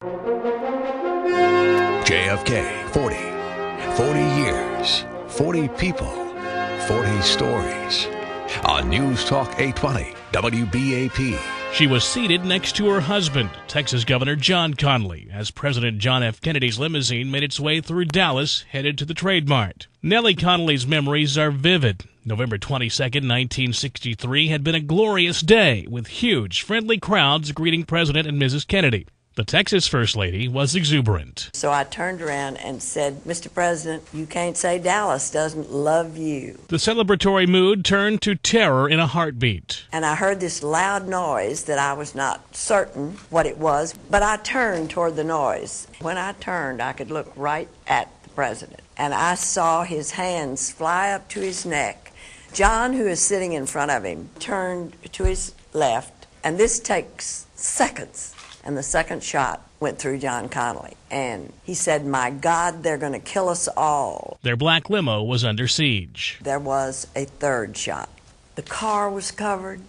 JFK 40 years, 40 people, 40 stories. On News Talk 820 WBAP. She was seated next to her husband, Texas Governor John Connally, as President John F. Kennedy's limousine made its way through Dallas, headed to the Trade Mart. Nellie Connally's memories are vivid. November 22, 1963 had been a glorious day, with huge, friendly crowds greeting President and Mrs. Kennedy. The Texas First Lady was exuberant. So I turned around and said, "Mr. President, you can't say Dallas doesn't love you." The celebratory mood turned to terror in a heartbeat. And I heard this loud noise that I was not certain what it was, but I turned toward the noise. When I turned, I could look right at the president, and I saw his hands fly up to his neck. John, who is sitting in front of him, turned to his left, and this takes seconds. And the second shot went through John Connally. And he said, "My God, they're going to kill us all." Their black limo was under siege. There was a third shot. The car was covered.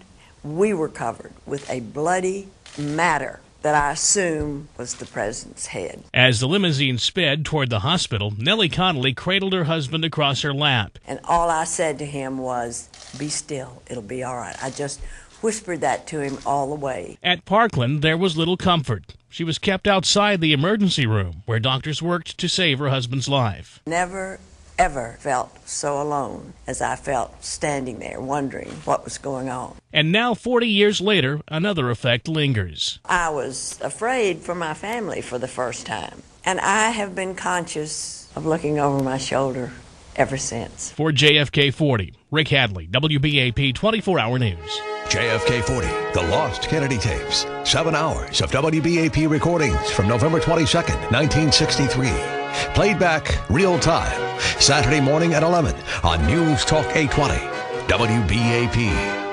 We were covered with a bloody matter that I assume was the president's head. As the limousine sped toward the hospital, Nellie Connally cradled her husband across her lap. And all I said to him was, "Be still. It'll be all right." I just whispered that to him all the way. At Parkland, there was little comfort. She was kept outside the emergency room, where doctors worked to save her husband's life. Never, ever felt so alone as I felt standing there wondering what was going on. And now, 40 years later, another effect lingers. I was afraid for my family for the first time, and I have been conscious of looking over my shoulder ever since. For JFK 40, Rick Hadley, WBAP 24-Hour News. JFK 40, The Lost Kennedy Tapes. 7 hours of WBAP recordings from November 22nd, 1963. Played back real time, Saturday morning at 11 on News Talk 820, WBAP.